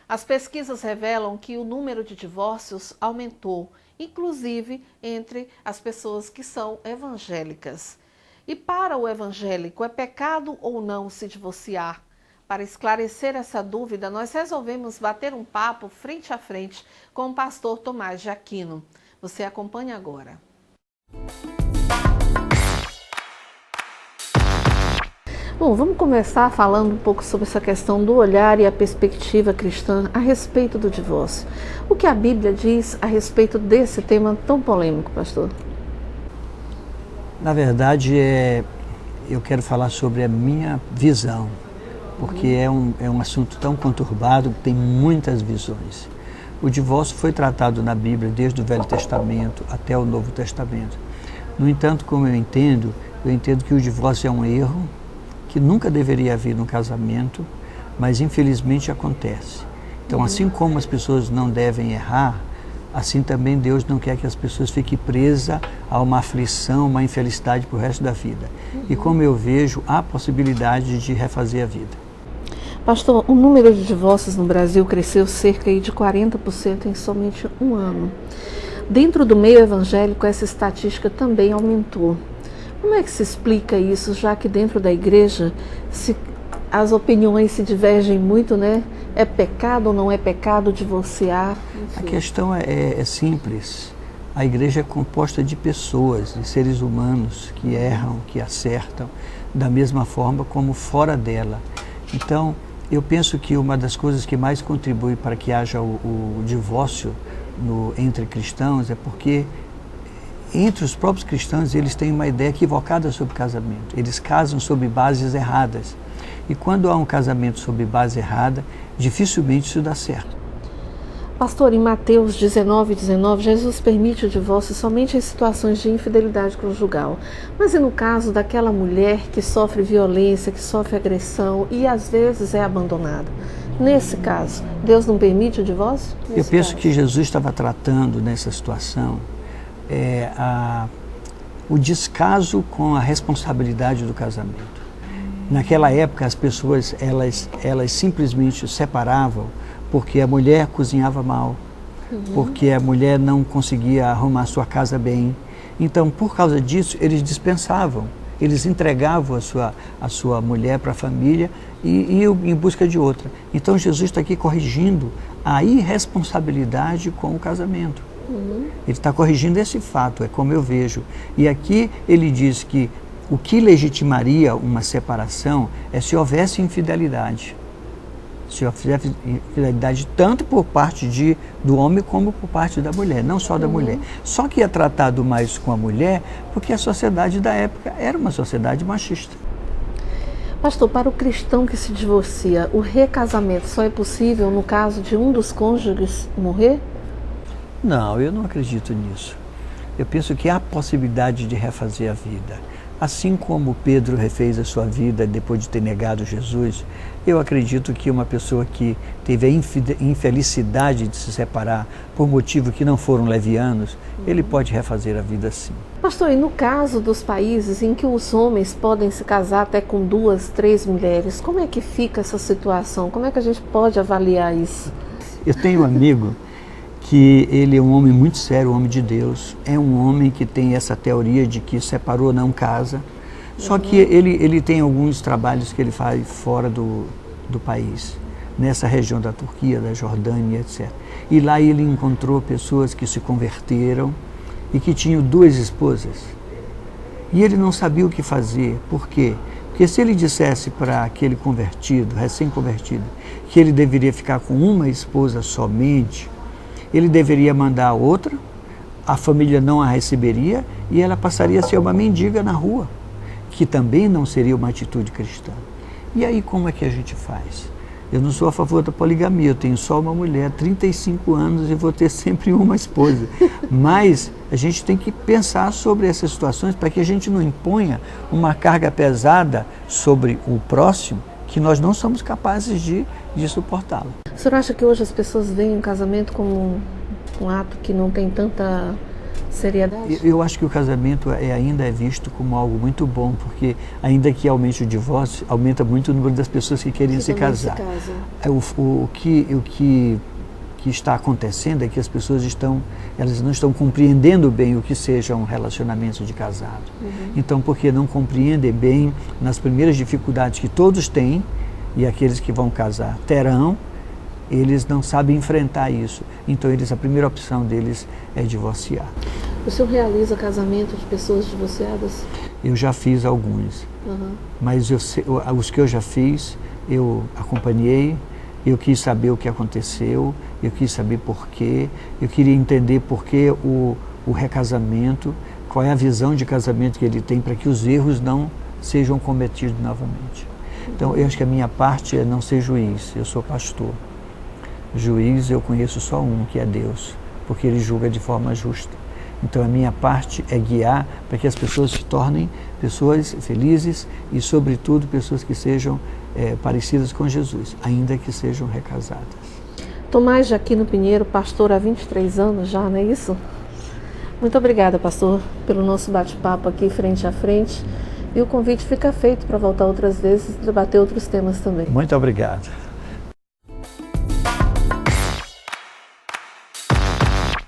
As pesquisas revelam que o número de divórcios aumentou, inclusive entre as pessoas que são evangélicas. E para o evangélico, é pecado ou não se divorciar? Para esclarecer essa dúvida, nós resolvemos bater um papo frente a frente com o pastor Tomás de Aquino. Você acompanha agora. Bom, vamos começar falando um pouco sobre essa questão do olhar e a perspectiva cristã a respeito do divórcio. O que a Bíblia diz a respeito desse tema tão polêmico, pastor? Na verdade, eu quero falar sobre a minha visão, porque é um assunto tão conturbado que tem muitas visões. O divórcio foi tratado na Bíblia desde o Velho Testamento até o Novo Testamento. No entanto, como eu entendo que o divórcio é um erro, que nunca deveria haver no casamento, mas infelizmente acontece. Então, assim como as pessoas não devem errar, assim também Deus não quer que as pessoas fiquem presas a uma aflição, uma infelicidade para o resto da vida. E como eu vejo, há possibilidade de refazer a vida. Pastor, o número de divórcios no Brasil cresceu cerca de 40% em somente um ano. Dentro do meio evangélico, essa estatística também aumentou. Como é que se explica isso, já que dentro da igreja as opiniões se divergem muito, né? É pecado ou não é pecado divorciar? A questão é simples. A igreja é composta de pessoas, de seres humanos que erram, que acertam, da mesma forma como fora dela. Então, eu penso que uma das coisas que mais contribui para que haja o divórcio entre cristãos é porque entre os próprios cristãos eles têm uma ideia equivocada sobre casamento. Eles casam sob bases erradas. E quando há um casamento sob base errada, dificilmente isso dá certo. Pastor, em Mateus 19:19, Jesus permite o divórcio somente em situações de infidelidade conjugal. Mas e no caso daquela mulher que sofre violência, que sofre agressão e às vezes é abandonada? Nesse caso, Deus não permite o divórcio? Eu penso que Jesus estava tratando nessa situação o descaso com a responsabilidade do casamento. Naquela época as pessoas elas simplesmente se separavam porque a mulher cozinhava mal, porque a mulher não conseguia arrumar sua casa bem. Então, por causa disso, eles dispensavam, eles entregavam a sua mulher para a família e iam em busca de outra. Então, Jesus está aqui corrigindo a irresponsabilidade com o casamento. Ele está corrigindo esse fato, é como eu vejo. E aqui ele diz que o que legitimaria uma separação é se houvesse infidelidade. Se houvesse infidelidade tanto por parte do homem como por parte da mulher, não só da mulher. Só que é tratado mais com a mulher porque a sociedade da época era uma sociedade machista. Pastor, para o cristão que se divorcia, o recasamento só é possível no caso de um dos cônjuges morrer? Não, eu não acredito nisso. Eu penso que há possibilidade de refazer a vida. Assim como Pedro refez a sua vida depois de ter negado Jesus, eu acredito que uma pessoa que teve a infelicidade de se separar por motivos que não foram levianos, ele pode refazer a vida sim. Pastor, e no caso dos países em que os homens podem se casar até com 2, 3 mulheres, como é que fica essa situação? Como é que a gente pode avaliar isso? Eu tenho um amigo que ele é um homem muito sério, um homem de Deus, é um homem que tem essa teoria de que separou não casa, só que ele tem alguns trabalhos que ele faz fora do país, nessa região da Turquia, da Jordânia, etc. E lá ele encontrou pessoas que se converteram e que tinham 2 esposas. E ele não sabia o que fazer, por quê? Porque se ele dissesse para aquele convertido, recém-convertido, que ele deveria ficar com uma esposa somente, ele deveria mandar outra, a família não a receberia e ela passaria a ser uma mendiga na rua, que também não seria uma atitude cristã. E aí como é que a gente faz? Eu não sou a favor da poligamia, eu tenho só uma mulher, 35 anos e vou ter sempre uma esposa. Mas a gente tem que pensar sobre essas situações para que a gente não imponha uma carga pesada sobre o próximo que nós não somos capazes de suportá-la. O senhor acha que hoje as pessoas veem o casamento como um ato que não tem tanta seriedade? Eu acho que o casamento ainda é visto como algo muito bom, porque ainda que aumente o divórcio, aumenta muito o número das pessoas que querem se casar. O que está acontecendo é que as pessoas elas não estão compreendendo bem o que seja um relacionamento de casado. Então, porque não compreendem bem nas primeiras dificuldades que todos têm, e aqueles que vão casar terão, eles não sabem enfrentar isso. Então, a primeira opção deles é divorciar. O senhor realiza casamento de pessoas divorciadas? Eu já fiz alguns, mas os que eu já fiz, eu acompanhei, eu quis saber o que aconteceu, eu quis saber por quê, eu queria entender por que o recasamento, qual é a visão de casamento que ele tem para que os erros não sejam cometidos novamente. Então, eu acho que a minha parte é não ser juiz, eu sou pastor. Juiz eu conheço só um, que é Deus, porque Ele julga de forma justa. Então, a minha parte é guiar para que as pessoas se tornem pessoas felizes e, sobretudo, pessoas que sejam parecidas com Jesus, ainda que sejam recasadas. Tomás Jaquino Pinheiro, pastor há 23 anos já, não é isso? Muito obrigada, pastor, pelo nosso bate-papo aqui frente a frente. E o convite fica feito para voltar outras vezes e debater outros temas também. Muito obrigado.